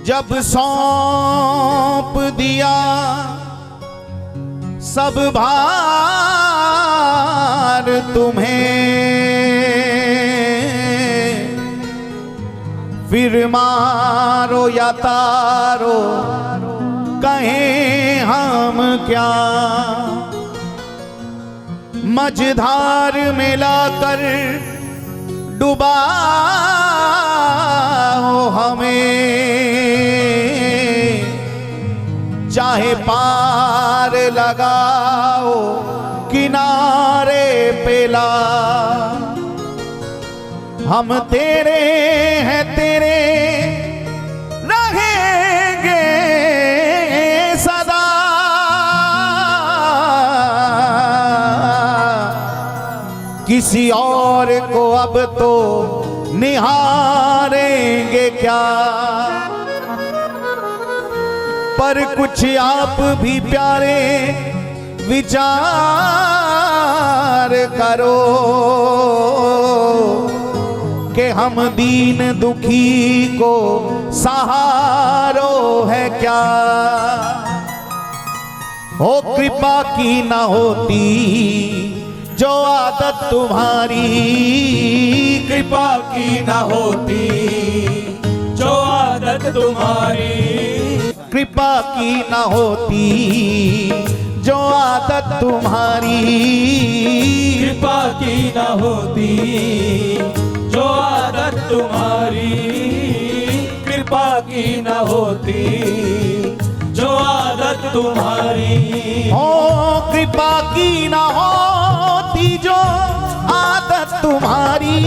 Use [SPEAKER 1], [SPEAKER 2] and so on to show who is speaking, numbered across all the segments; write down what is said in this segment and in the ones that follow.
[SPEAKER 1] जब सौंप दिया सब भार तुम्हें, फिर मारो या तारो कहें हम क्या। मझधार में लाकर डुबाओ हमें, चाहे पार लगाओ किनारे पे ला। हम तेरे हैं तेरे रहेंगे सदा। किसी और को अब तो निहारेंगे क्या। पर कुछ आप भी प्यारे विचार करो कि हम दीन दुखी को सहारो है क्या। हो कृपा की ना होती जो आदत तुम्हारी,
[SPEAKER 2] कृपा की ना होती जो आदत तुम्हारी।
[SPEAKER 1] कृपा की ना होती जो आदत तुम्हारी,
[SPEAKER 2] कृपा की ना होती जो आदत तुम्हारी। कृपा की ना होती जो आदत तुम्हारी।
[SPEAKER 1] हो कृपा की ना होती जो आदत तुम्हारी।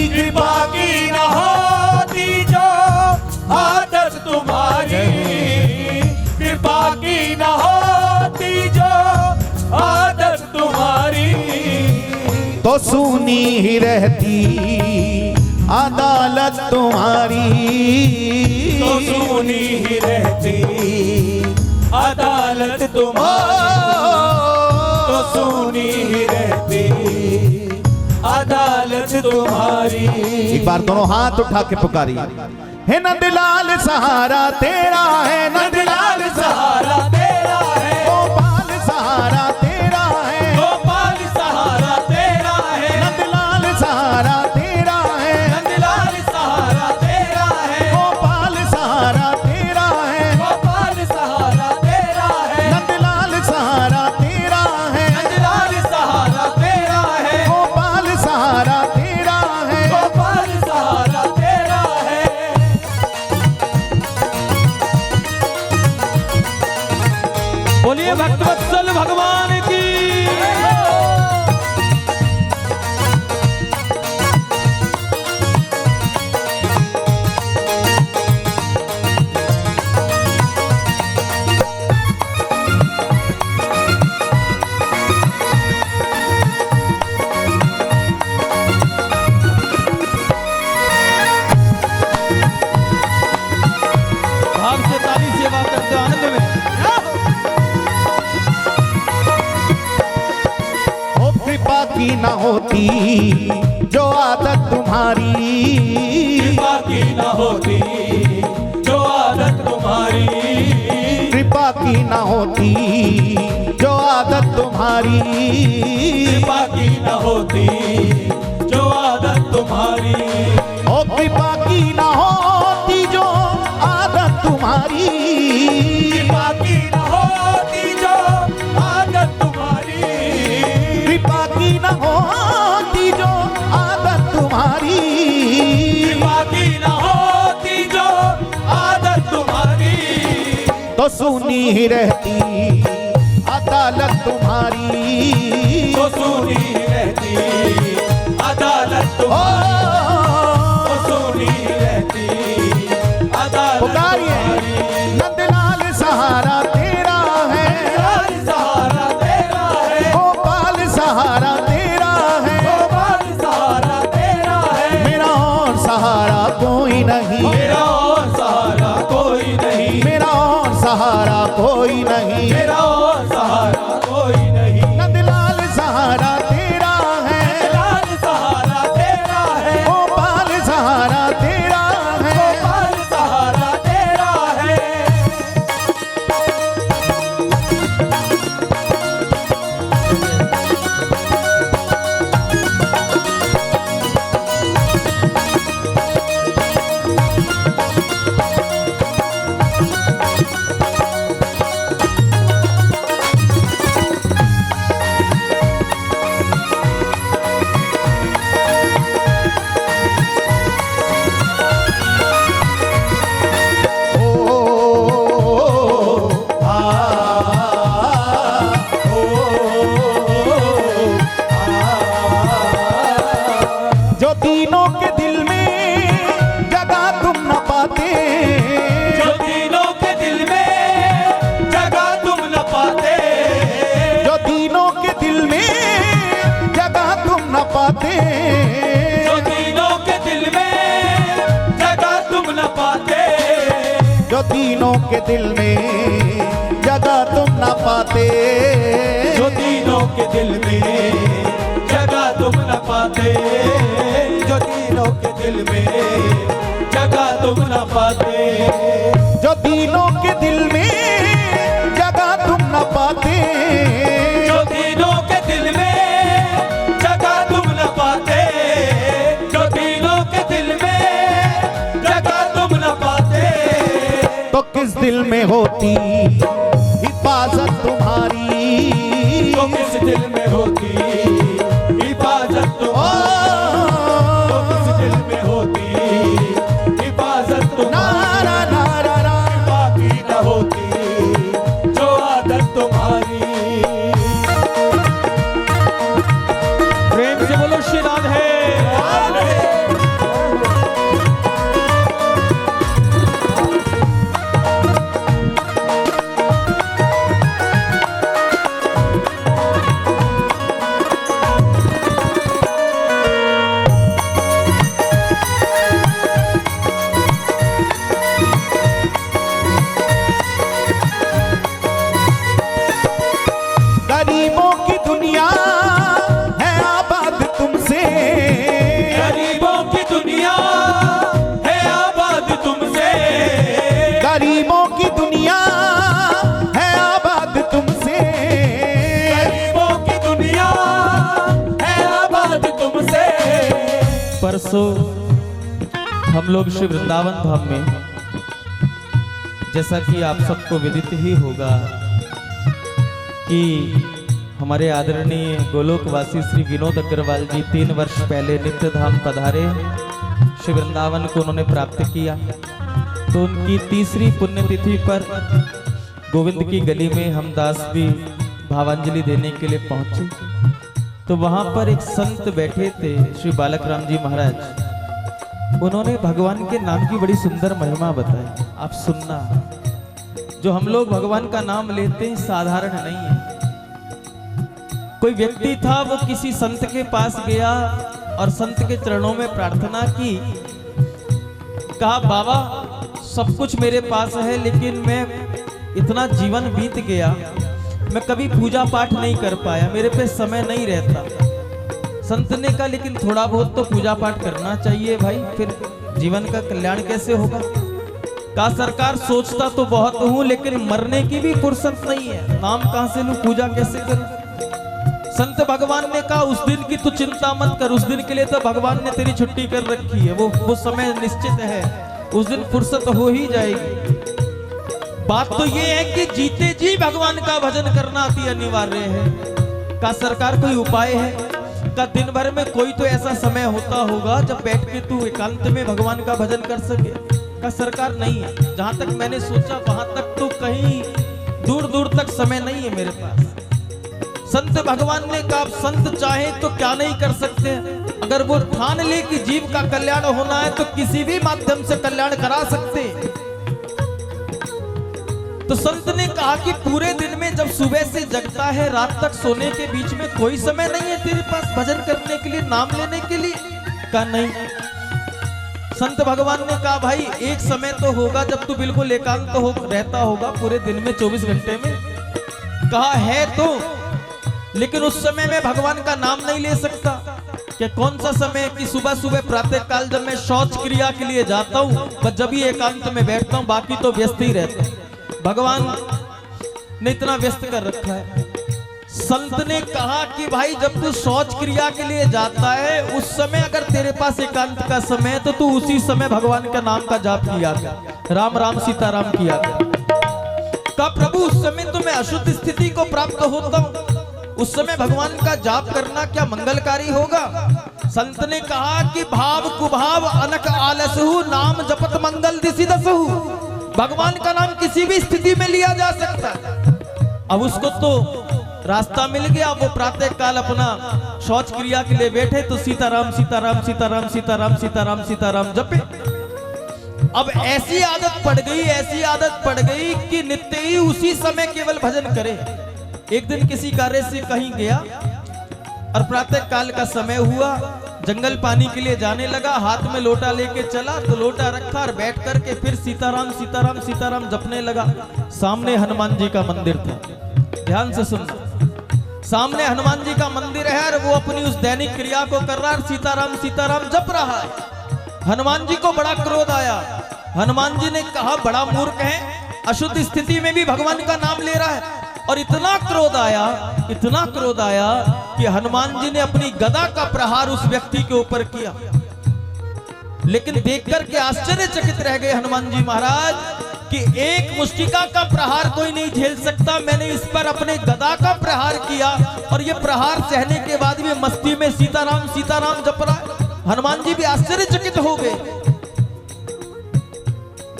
[SPEAKER 2] कृपा की ना होती जो आदत तुम्हारी। कृपा की ना होती जो आदत तुम्हारी।
[SPEAKER 1] तो सुनी ही रहती अदालत तुम्हारी।
[SPEAKER 2] तो सुनी ही रहती अदालत तुम्हारी। तो सुनी ही रहती अदालत तुम्हारी।
[SPEAKER 1] एक बार दोनों हाथ उठा के पुकारी, है नंदलाल सहारा तेरा है,
[SPEAKER 2] नंदलाल सहारा तेरा है।
[SPEAKER 1] गोपाल सहारा तेरा है,
[SPEAKER 2] गोपाल सहारा तेरा है।
[SPEAKER 1] नंदलाल सहारा तेरा है,
[SPEAKER 2] नंदलाल सहारा तेरा है।
[SPEAKER 1] गोपाल सहारा तेरा है,
[SPEAKER 2] गोपाल सहारा तेरा है।
[SPEAKER 1] नंदलाल सहारा तेरा है,
[SPEAKER 2] नंदलाल सहारा तेरा है।
[SPEAKER 1] गोपाल सहारा तेरा है।
[SPEAKER 2] गोपाल सहारा तेरा है। बोलिए भक्तवत्सल भगवान की। भाव से ताली सेवा करते आनंद में।
[SPEAKER 1] हो कृपा की ना होती जो आदत तुम्हारी।
[SPEAKER 2] कृपा की ना होती जो आदत तुम्हारी।
[SPEAKER 1] कृपा की ना होती जो आदत तुम्हारी।
[SPEAKER 2] कृपा की ना होती जो आदत तुम्हारी।
[SPEAKER 1] हो कृपा की ना होती जो आदत तुम्हारी।
[SPEAKER 2] कृपा की ना होती जो आदत तुम्हारी।
[SPEAKER 1] कृपा की ना होती जो आदत तुम्हारी।
[SPEAKER 2] कृपा की ना होती जो आदत तुम्हारी।
[SPEAKER 1] तो सुनी ही रहती अदालत तुम्हारी।
[SPEAKER 2] तो सुनी रहती अदालत तुम्हारी। तो सुनी रहती अदालत
[SPEAKER 1] पुकारिए,
[SPEAKER 2] तुम्हारी।
[SPEAKER 1] नंदलाल सहारा तेरा है,
[SPEAKER 2] नंदलाल सहारा तेरा है।
[SPEAKER 1] गोपाल सहारा तेरा है।
[SPEAKER 2] गोपाल सहारा तेरा है।
[SPEAKER 1] मेरा और सहारा कोई नहीं,
[SPEAKER 2] मेरा और सहारा
[SPEAKER 1] कोई नहीं,
[SPEAKER 2] मेरा और सहारा कोई नहीं।
[SPEAKER 1] नंदलाल सहारा तेरा है,
[SPEAKER 2] लाल सहारा तेरा है,
[SPEAKER 1] गोपाल सहारा तेरा है।
[SPEAKER 2] गोपाल सहारा तेरा है।
[SPEAKER 1] जो तीनों के दिल में जगह तुम न पाते,
[SPEAKER 2] जो तीनों के दिल में जगह तुम न पाते,
[SPEAKER 1] जो तीनों के दिल में जगह तुम न पाते,
[SPEAKER 2] जो तीनों के दिल में जगह तुम न पाते,
[SPEAKER 1] जो तीनों के दिल में जगह तुम न पाते,
[SPEAKER 2] जो तीनों के दिल में जगह तुम न पाते, जो तीनों के दिल में जगह तुम न पाते,
[SPEAKER 1] जो तीनों के दिल में जगह तुम न पाते,
[SPEAKER 2] जो तीनों के दिल में जगह तुम न पाते, जो तीनों के दिल में जगह तुम न पाते,
[SPEAKER 1] तो किस दिल में होती हिफाजत तुम्हारी,
[SPEAKER 2] तो किस दिल में होती हिफाजत तुम्हारी, तो किस दिल में होती हिफाजत तुम्हारी,
[SPEAKER 1] नारा नारा रा।
[SPEAKER 2] बाकी न होती जो आदत तुम्हारी। प्रेम से बोलो श्री राधे।
[SPEAKER 1] गरीबों की दुनिया है आबाद तुमसे,
[SPEAKER 2] गरीबों की दुनिया है आबाद तुमसे,
[SPEAKER 1] गरीबों की दुनिया है आबाद तुमसे,
[SPEAKER 2] गरीबों की दुनिया है आबाद तुमसे। परसों हम लोग श्री वृंदावन धाम में, जैसा कि आप सबको विदित ही होगा कि हमारे आदरणीय गोलोकवासी श्री विनोद अग्रवाल जी 3 वर्ष पहले नित्य धाम पधारे, श्री वृंदावन को उन्होंने प्राप्त किया। तो उनकी तीसरी पुण्यतिथि पर गोविंद की गली में हम दास भी भावांजलि देने के लिए पहुंचे। तो वहां पर एक संत बैठे थे, श्री बालक राम जी महाराज। उन्होंने भगवान के नाम की बड़ी सुंदर महिमा बताई, आप सुनना। जो हम लोग भगवान का नाम लेते हैं साधारण नहीं है। कोई व्यक्ति था, वो किसी संत के पास गया और संत के चरणों में प्रार्थना की। कहा, बाबा सब कुछ मेरे पास है, लेकिन मैं इतना जीवन बीत गया, मैं कभी पूजा पाठ नहीं कर पाया, मेरे पे समय नहीं रहता। संत ने कहा, लेकिन थोड़ा बहुत तो पूजा पाठ करना चाहिए भाई, फिर जीवन का कल्याण कैसे होगा। कहा, सरकार सोचता तो बहुत हूं, लेकिन मरने की भी फुर्सत नहीं है, नाम कहां से लूं, पूजा कैसे करूं। संत भगवान ने कहा, उस दिन की तू चिंता मत कर, उस दिन के लिए तो भगवान ने तेरी छुट्टी कर रखी है, वो समय निश्चित है, उस दिन फुर्सत हो ही जाएगी। बात तो ये है कि जीते जी भगवान का भजन करना अति अनिवार्य है। का सरकार कोई उपाय है? का दिन भर में कोई तो ऐसा समय होता होगा जब बैठ के तू एकांत में भगवान का भजन कर सके? का सरकार नहीं है। जहां तक मैंने सोचा वहां तक तो कहीं दूर दूर तक समय नहीं है मेरे पास। संत भगवान ने कहा, संत चाहे तो क्या नहीं कर सकते। अगर वो ठान ले कि जीव का कल्याण होना है तो किसी भी माध्यम से कल्याण करा सकते। तो संत ने कहा कि पूरे दिन में जब सुबह से जगता है रात तक सोने के बीच में कोई समय नहीं है तेरे पास भजन करने के लिए, नाम लेने के लिए? कहा नहीं। संत भगवान ने कहा भाई एक समय तो होगा जब तू बिल्कुल एकांत हो रहता होगा पूरे दिन में 24 घंटे में। कहा है तो, लेकिन उस समय में भगवान का नाम नहीं ले सकता। कि कौन सा समय कि सुबह सुबह प्रातः काल जब मैं शौच क्रिया के लिए जाता हूँ बस जब ही एकांत में बैठता हूँ, बाकी तो व्यस्त ही रहता हूँ। भगवान ने इतना व्यस्त कर रखा है। संत ने कहा कि भाई जब तू शौच क्रिया के लिए जाता है उस समय अगर तेरे पास एकांत का समय है तो तू उसी समय भगवान का नाम का जाप किया कर, राम राम सीताराम किया कर। कहा प्रभु उस समय तो मैं अशुद्ध स्थिति को प्राप्त होता हूँ, उस समय भगवान का जाप करना क्या मंगलकारी होगा? संत ने कहा कि भाव कुभाव अनक आलसहु नाम जपत मंगल दिशि दसहु। भगवान का नाम किसी भी स्थिति में लिया जा सकता है। अब उसको तो रास्ता मिल गया, वो प्रातः काल अपना शौच क्रिया के लिए बैठे तो सीताराम सीताराम सीताराम सीताराम सीताराम सीताराम जपे। अब ऐसी आदत पड़ गई कि नित्य ही उसी समय केवल भजन करे। एक दिन किसी कार्य से कहीं गया और प्रातः काल का समय हुआ, जंगल पानी के लिए जाने लगा, हाथ में लोटा लेके चला तो लोटा रखा और बैठ करके फिर सीताराम सीताराम सीताराम जपने लगा। सामने हनुमान जी का मंदिर था, ध्यान से सुनना, सामने हनुमान जी का मंदिर है और वो अपनी उस दैनिक क्रिया को कर रहा है, सीताराम सीताराम जप रहा है। हनुमान जी को बड़ा क्रोध आया। हनुमान जी ने कहा बड़ा मूर्ख है, अशुद्ध स्थिति में भी भगवान का नाम ले रहा है। और इतना क्रोध आया कि हनुमान जी ने अपनी गदा का प्रहार उस व्यक्ति के ऊपर किया। लेकिन देखकर के आश्चर्यचकित रह गए हनुमान जी महाराज कि एक मुष्टिका का प्रहार कोई नहीं झेल सकता, मैंने इस पर अपने गदा का प्रहार किया और ये प्रहार सहने के बाद भी मस्ती में सीताराम सीताराम जप रहा है। हनुमान जी भी आश्चर्यचकित हो गए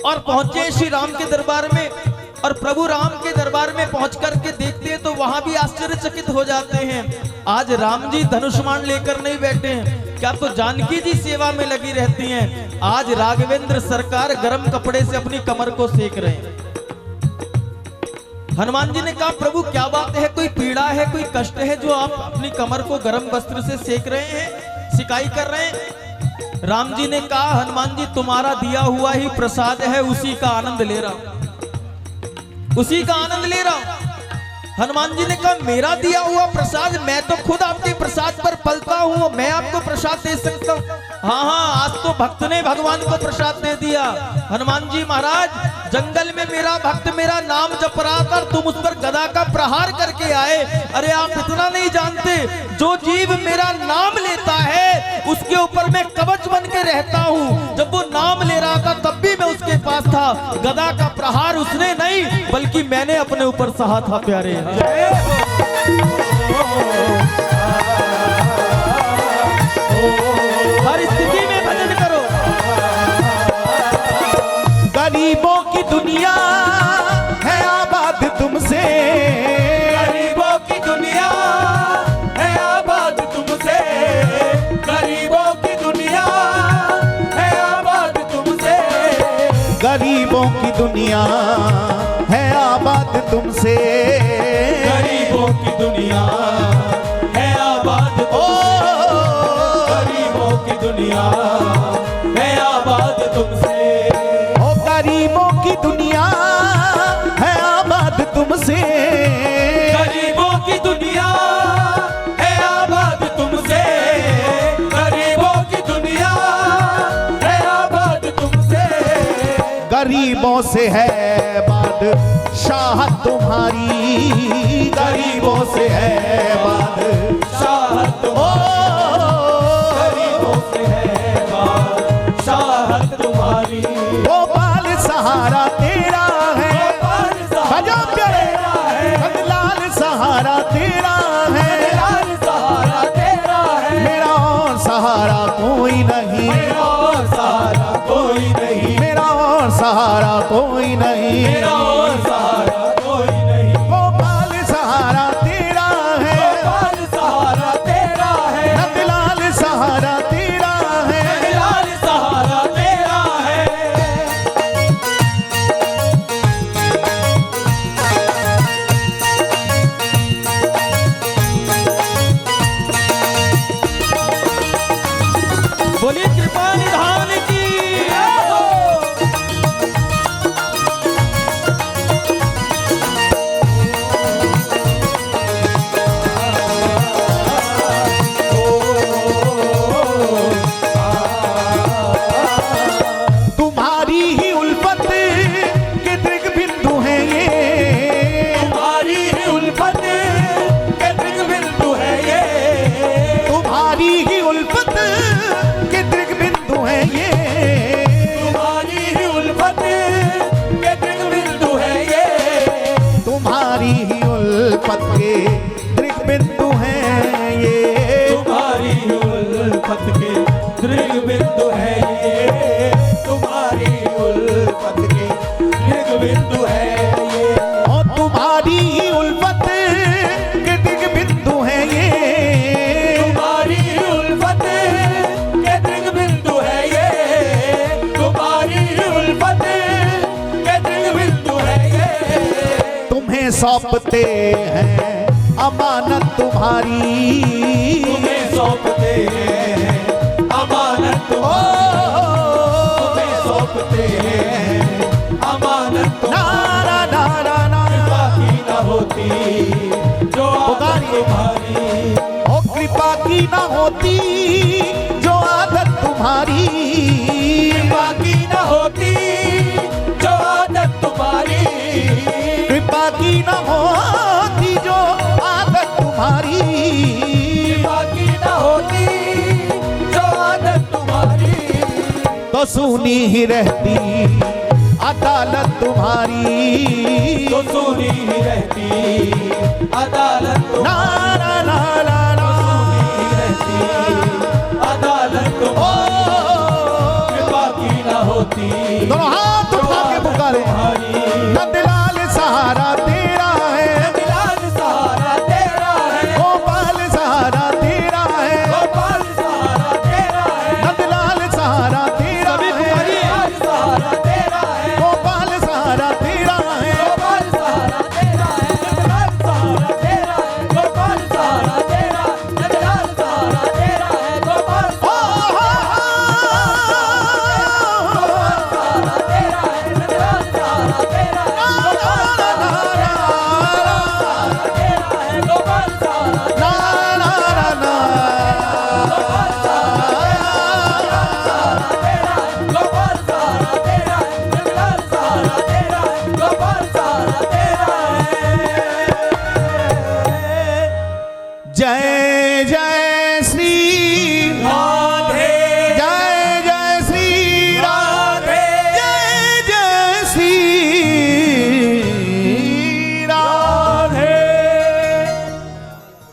[SPEAKER 2] और पहुंचे श्री राम के दरबार में। और प्रभु राम के दरबार में पहुंच करके देखते हैं तो वहां भी आश्चर्यचकित हो जाते हैं। आज राम जी धनुष्मान लेकर नहीं बैठे हैं, क्या तो जानकी जी सेवा में लगी रहती हैं। आज राघवेंद्र सरकार गर्म कपड़े से अपनी कमर को सेक रहे हैं। हनुमान जी ने कहा प्रभु क्या बात है, कोई पीड़ा है, कोई कष्ट है जो आप अपनी कमर को गर्म वस्त्र से सेक रहे हैं, सिकाई कर रहे हैं? राम जी ने कहा हनुमान जी तुम्हारा दिया हुआ ही प्रसाद है, उसी का आनंद ले रहा हूं, उसी का आनंद ले रहा हूं। हनुमान जी ने कहा मेरा दिया हुआ प्रसाद, मैं तो खुद आपके प्रसाद पर पलता हूं, मैं आपको प्रसाद दे सकता हूं? हाँ, आज तो भक्त ने भगवान को प्रसाद दे दिया। हनुमान जी महाराज जंगल में मेरा भक्त मेरा नाम जप रहा था, तुम उस पर गदा का प्रहार करके आए। अरे आप इतना नहीं जानते, जो जीव मेरा नाम लेता है उसके ऊपर मैं कवच बन के रहता हूँ। जब वो नाम ले रहा था तब भी मैं उसके पास था, गदा का प्रहार उसने नहीं बल्कि मैंने अपने ऊपर सहा था। प्यारे हर स्थिति में भजन करो।
[SPEAKER 1] गरीबों की दुनिया है आबाद तुमसे,
[SPEAKER 3] गरीबों की दुनिया है आबाद तुमसे, गरीबों की दुनिया है आबाद तुमसे,
[SPEAKER 1] गरीबों की दुनिया है आबाद तुमसे,
[SPEAKER 3] गरीबों की दुनिया है आबाद तुमसे, गरीबों की दुनिया है आबाद तुमसे,
[SPEAKER 1] ओ गरीबों की दुनिया है आबाद तुमसे,
[SPEAKER 3] गरीबों की दुनिया है आबाद तुमसे, गरीबों की दुनिया है आबाद तुमसे,
[SPEAKER 1] गरीबों से है बादशाह तुम्हारी, गरीबों से है बादशाह
[SPEAKER 3] गरीबों से है बादशाह तुम्हारी,
[SPEAKER 1] गोपाल सहारा तेरा है, भजो प्यारे लाल सहारा तेरा है,
[SPEAKER 3] लाल सहारा तेरा है,
[SPEAKER 1] मेरा और सहारा कोई नहीं,
[SPEAKER 3] मेरा और सहारा कोई नहीं,
[SPEAKER 1] मेरा और सहारा कोई नहीं,
[SPEAKER 3] मेरा और सहारा कोई नहीं,
[SPEAKER 1] गोपाल सहारा तेरा है,
[SPEAKER 3] गोपाल सहारा तेरा
[SPEAKER 1] सौंपते हैं अमानत तुम्हारी,
[SPEAKER 3] तुम्हें सौंपते हैं अमानत तुम्हारी, तुम्हें सौंपते हैं अमानत
[SPEAKER 1] नारा नारा
[SPEAKER 3] कृपा
[SPEAKER 1] नारा
[SPEAKER 3] की न होती जो आदत तुम्हारी,
[SPEAKER 1] ओ कृपा की न होती जो आदत तुम्हारी,
[SPEAKER 3] कृपा की न होती जो आदत तुम्हारी,
[SPEAKER 1] कृपा की न होती जो आदत तुम्हारी,
[SPEAKER 3] कृपा की न होती जो आदत तुम्हारी,
[SPEAKER 1] तो सुनी ही रहती अदालत तुम्हारी,
[SPEAKER 3] तो सुनी ही रहती अदालत तुम्हारी,
[SPEAKER 1] नारा नारा
[SPEAKER 3] सुनी ही रहती अदालत तुम्हारी, कृपा की न होती
[SPEAKER 1] दोनों हाथ उठा के पुकारे